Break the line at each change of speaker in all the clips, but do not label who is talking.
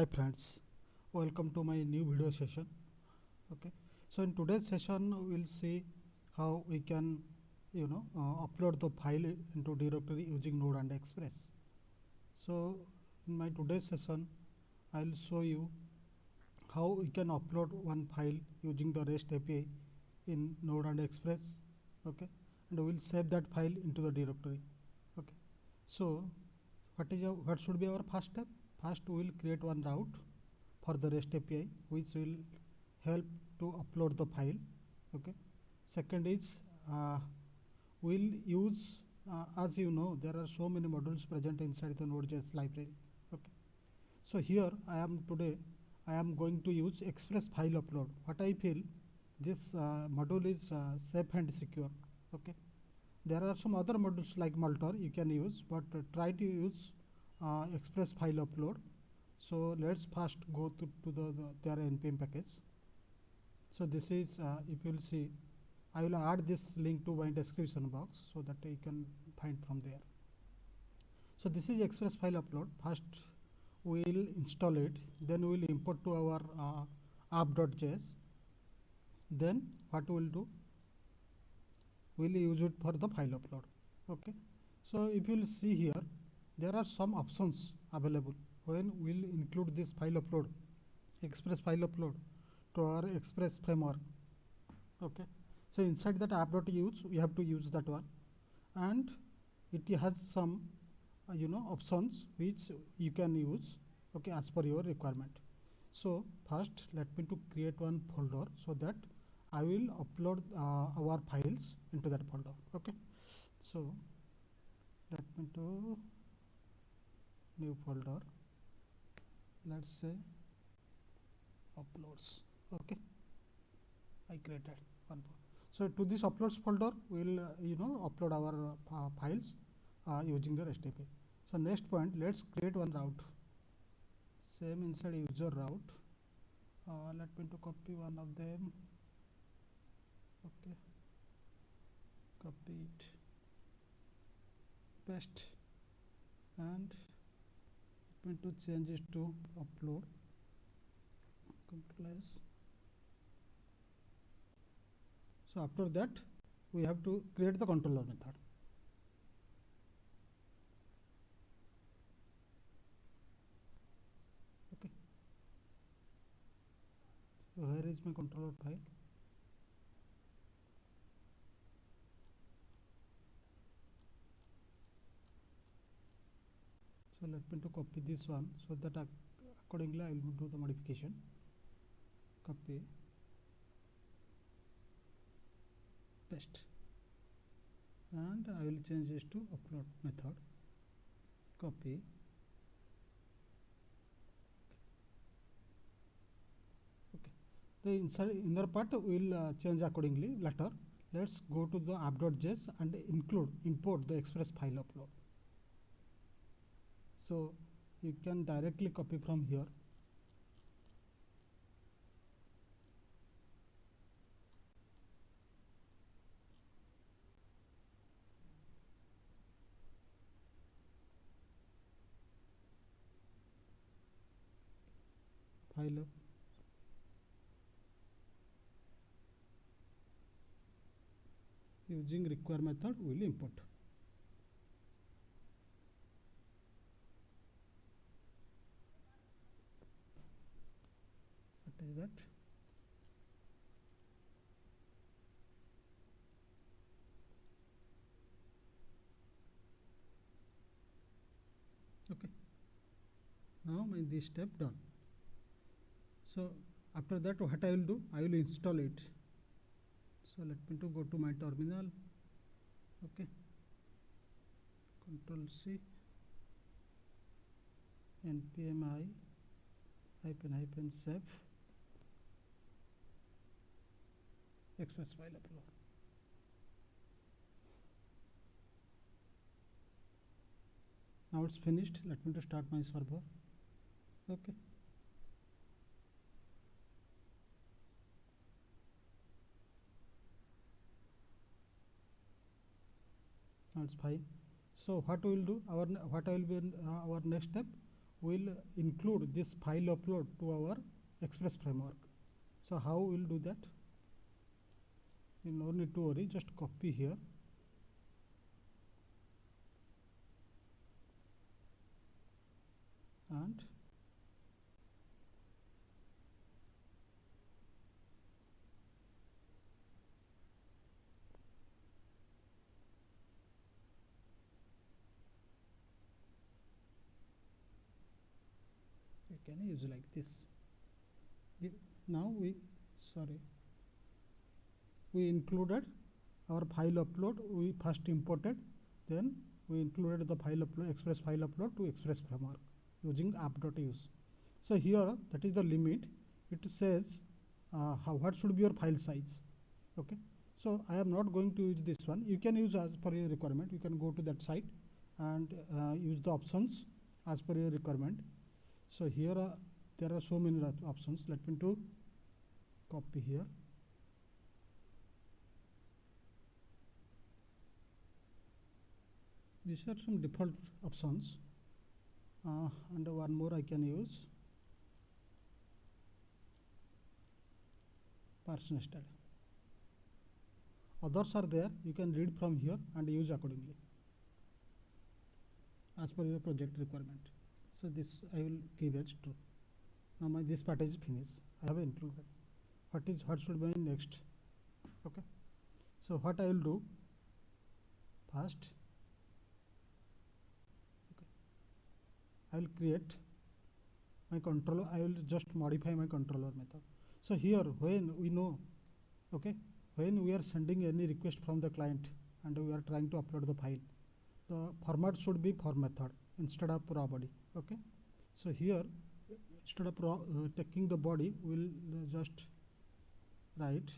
Hi friends, welcome to my new video session. Okay, so in today's session we'll see how we can upload the file into directory using Node and Express. So in my today's session I'll show you how we can upload one file using the REST API in Node and Express. Okay, and we'll save that file into the directory. Okay, so what should be our first step? First we will create one route for the REST API which will help to upload the file. Okay, second is we'll use as you know there are so many modules present inside the Node.js library. Okay, so here I am going to use Express file upload. What I feel, this module is safe and secure. Okay, there are some other modules like Multer you can use, but try to use Express file upload. So let's first go to their npm package. So this is if you will see, I will add this link to my description box so that you can find from there. So this is Express file upload. First we will install it, then we will import to our app.js. Then what we will do, we will use it for the file upload. Okay, so if you will see here, there are some options available when we will include this file upload, Express file upload to our Express framework. Okay, so inside that app.use we have to use that one, and it has some options which you can use, okay, as per your requirement. So first let me to create one folder so that I will upload our files into that folder. Okay, so let me to new folder, let's say uploads. Okay, I created one folder. So to this uploads folder we will upload our files using the REST API. So next point, let's create one route. Same inside user route. Let me to copy one of them. Okay, copy it, paste, and let me to change it to upload. Control S. So after that we have to create the controller method. Okay, so here is my controller file. So let me to copy this one so that accordingly I will do the modification. Copy, paste, and I will change this to upload method. Copy, okay. The inside inner part will change accordingly later. Let's go to the app.js and import the Express file upload. So you can directly copy from here. File up. Using require method we will import. What is that? Okay, now my this step done. So after that what I will do, I will install it. So let me to go to my terminal. Okay, Control C, npm I -- save Express file upload. Now it's finished. Let me to start my server. Okay, now it's fine. So what we will do, what I will be our next step, will include this file upload to our Express framework. So how we'll do that? You no need to worry, just copy here and you can use like this. Now we included our file upload. We first imported, then we included the file upload, Express file upload to Express framework using app.use. So here that is the limit. It says what should be your file size. Okay, so I am not going to use this one. You can use as per your requirement. You can go to that site and use the options as per your requirement. So here there are so many options. Let me to copy here. These are some default options, and one more I can use, parse nested. Others are there, you can read from here and use accordingly as per your project requirement. So this I will give as true. Now this part is finished. I have included. What should be next? Okay. So what I will do first, I will create my controller. I will just modify my controller method. So here when we know, okay, when we are sending any request from the client and we are trying to upload the file, the format should be for method instead of raw body. Okay, so here instead of taking the body, we'll just write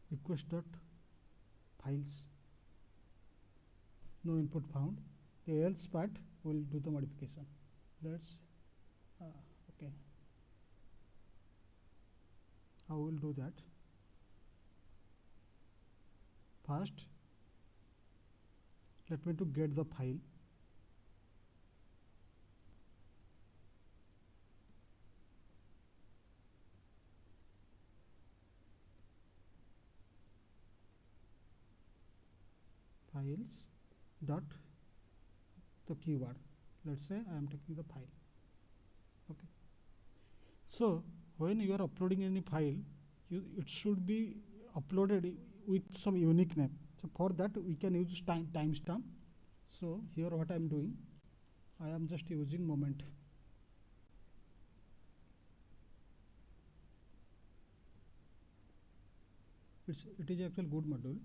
request dot files, no input found. The else part will do the modification. Let's okay, how we'll do that? First let me to get the file. Files dot the keyword. Let's say I am taking the file. Okay. So when you are uploading any file, it should be uploaded with some unique name. So for that we can use timestamp. So here what I am doing, I am just using moment. It is actually good module.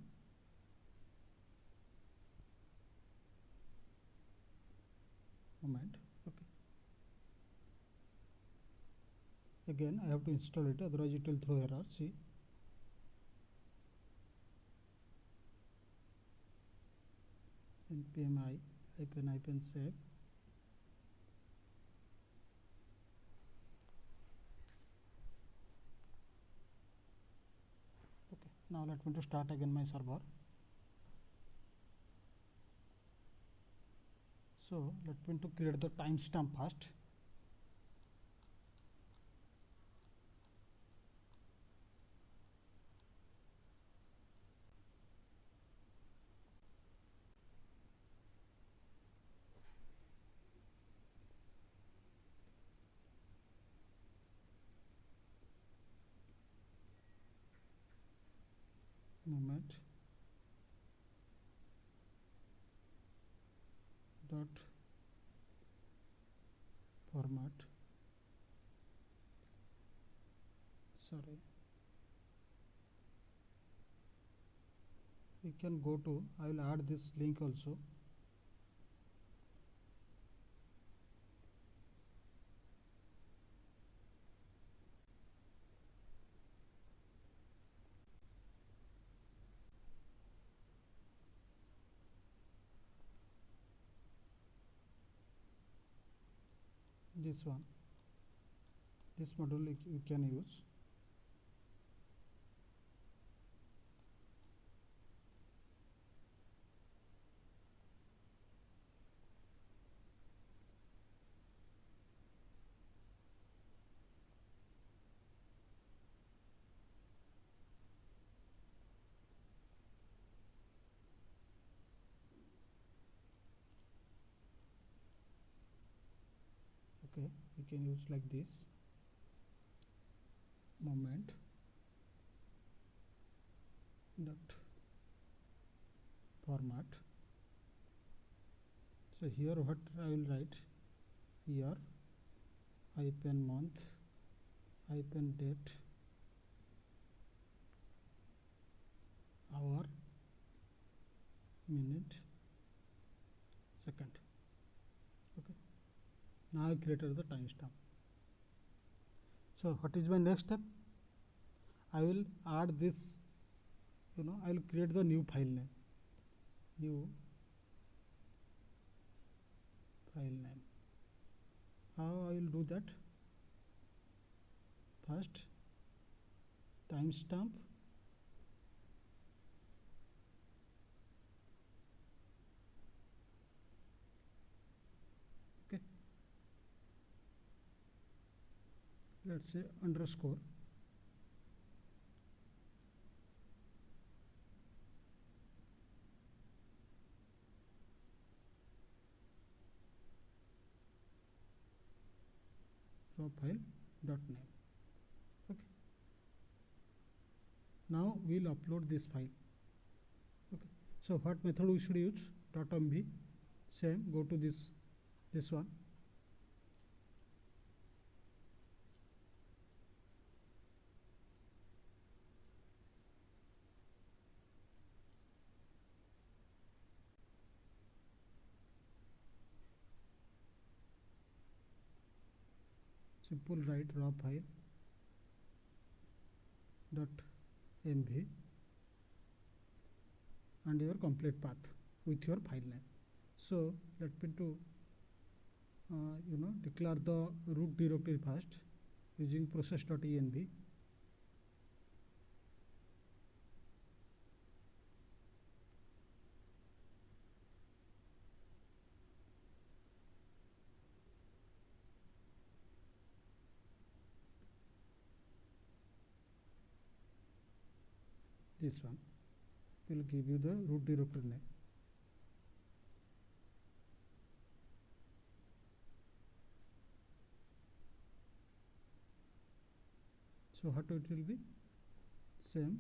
Moment. Okay. Again I have to install it, otherwise it will throw error. See, npm I hyphen save. Okay, now let me to start again my server. So let me to create the timestamp first. Moment dot format, sorry, you can go to, I will add this link also. This one, this module you can use. we can use like this moment dot format. So here what I will write, year hyphen month hyphen date hour minute second. Okay, now I created the timestamp. So what is my next step? I will add this, I will create the new file name. New file name. How I will do that? First, timestamp, okay, let's say underscore raw file dot name. Okay, now we'll upload this file. Okay, so what method we should use? Dot .mv, same, go to this one, simple write raw file dot mv and your complete path with your file name. So let me to declare the root directory first using process.env. This one will give you the root directory name. So what it will be? Same.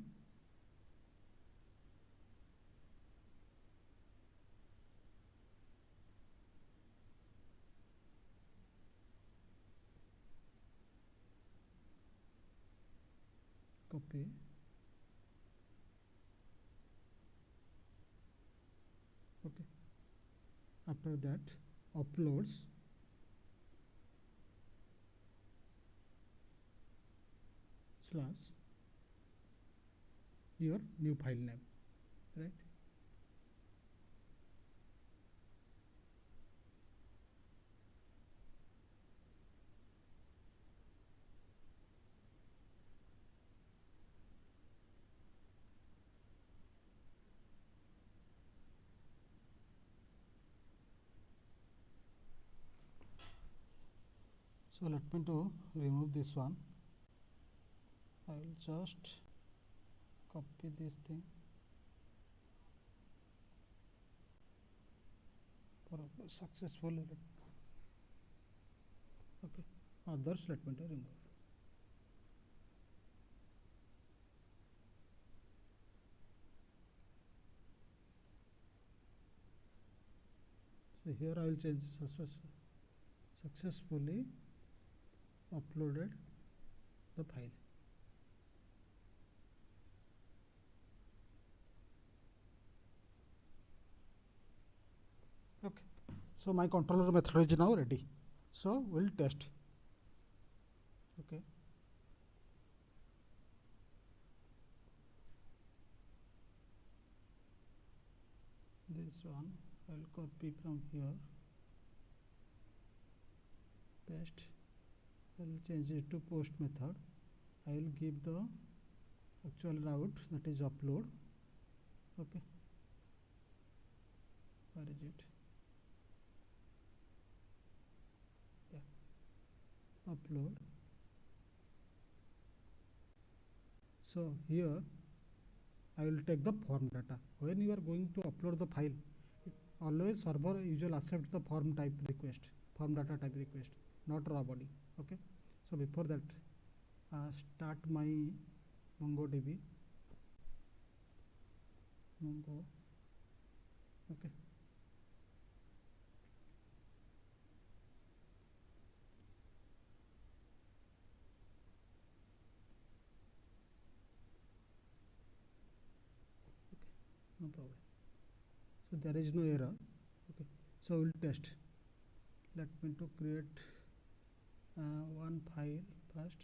Copy. Okay. After that, uploads slash your new file name, right? So let me to remove this one. I will just copy this thing for successful. Okay, others let me to remove. So here I will change successfully uploaded the file. Okay, so my controller method is now ready. So we'll test. Okay, this one I'll copy from here, paste. I'll change it to post method. I will give the actual route, that is upload. Okay, where is it? Yeah, upload. So here I will take the form data. When you are going to upload the file, always server usually accept the form type request, form data type request. not raw body. Okay, so before that, start my MongoDB. Mongo. Okay. No problem. So there is no error. Okay, so we'll test. Let me to create one file first.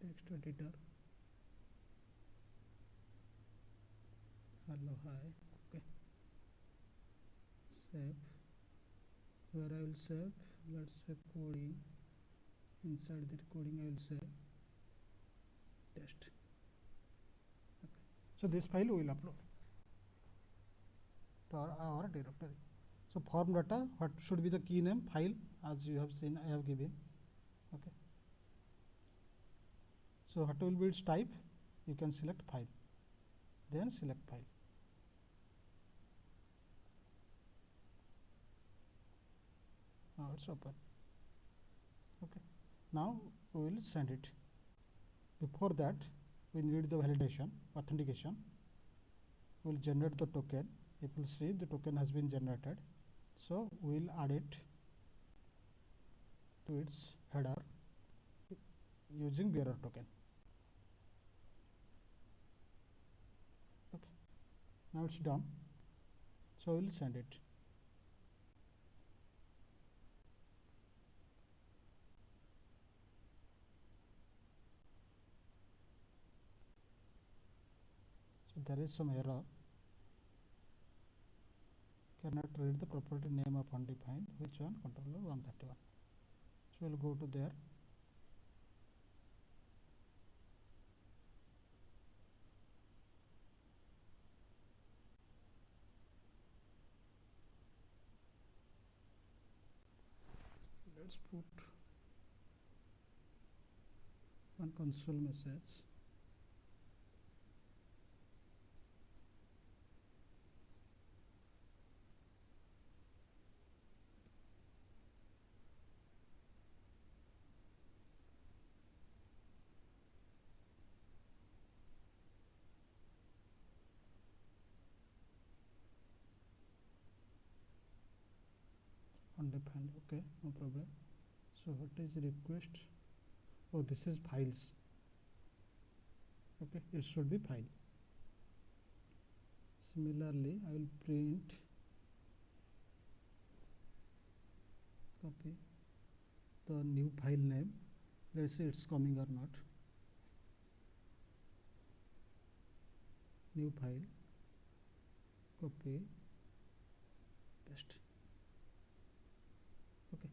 Text editor. Hello, hi. Okay, save. Where I will save, let's say coding. Inside that coding I will say test. Okay, so this file we will upload to our directory. So form data, what should be the key name? File, as you have seen I have given. Okay, so what will be its type? You can select file, then select file. Now it's open. Okay, now we will send it. Before that, we need the validation, authentication. We will generate the token. If you see, the token has been generated, so we will add it to its header using bearer token. Okay, now it's done, so we will send it. So there is some error, cannot read the property name of undefined. Which one? Controller 131. So we'll go to there. Let's put one console message. Undefined. Okay, no problem. So what is request? Oh, this is files. Okay, it should be file. Similarly, I will print, copy the new file name. Let's see it's coming or not. New file, copy, paste. Okay,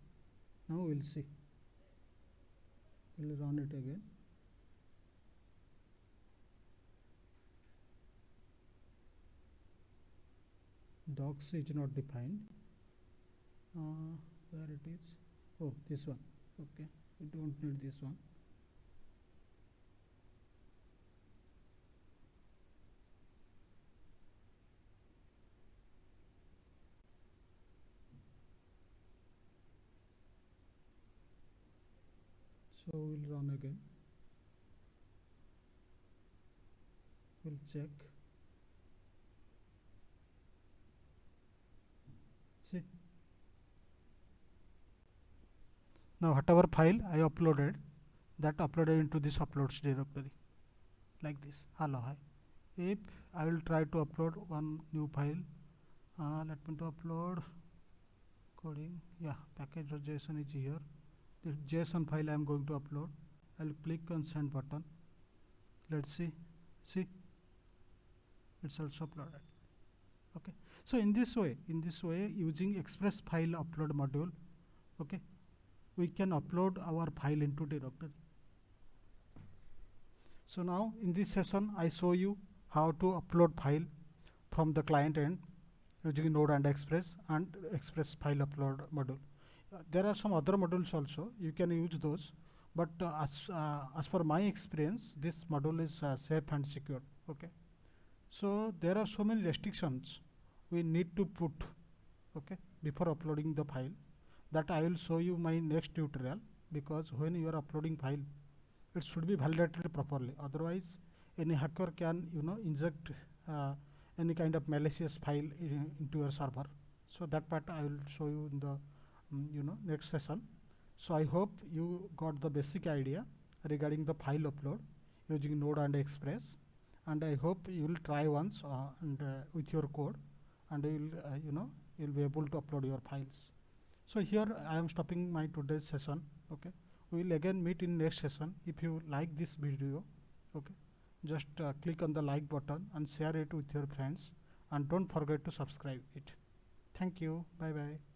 now we'll see. We'll run it again. Docs is not defined. Where it is? Oh, this one. Okay, we don't need this one. So we'll run again. We'll check. See, now whatever file I uploaded, that uploaded into this uploads directory, like this. Hello, hi. If I will try to upload one new file, let me to upload coding. Yeah, package.json is here. This JSON file I am going to upload. I will click on send button. Let's see. See, it's also uploaded. Okay, so in this way, using express file upload module, okay, we can upload our file into directory. So now in this session I show you how to upload file from the client end using Node and Express file upload module. There are some other modules also, you can use those, but as per my experience, this module is safe and secure. Okay, so there are so many restrictions we need to put, okay, before uploading the file, that I will show you my next tutorial, because when you are uploading file, it should be validated properly. Otherwise, any hacker can, you know, inject any kind of malicious file into your server. So that part I will show you in the you know, next session. So I hope you got the basic idea regarding the file upload using Node and Express, and I hope you will try once and with your code, and you will you know, you'll be able to upload your files. So here I am stopping my today's session. Okay, we will again meet in next session. If you like this video, okay, just click on the like button and share it with your friends, and don't forget to subscribe it. Thank you. Bye bye.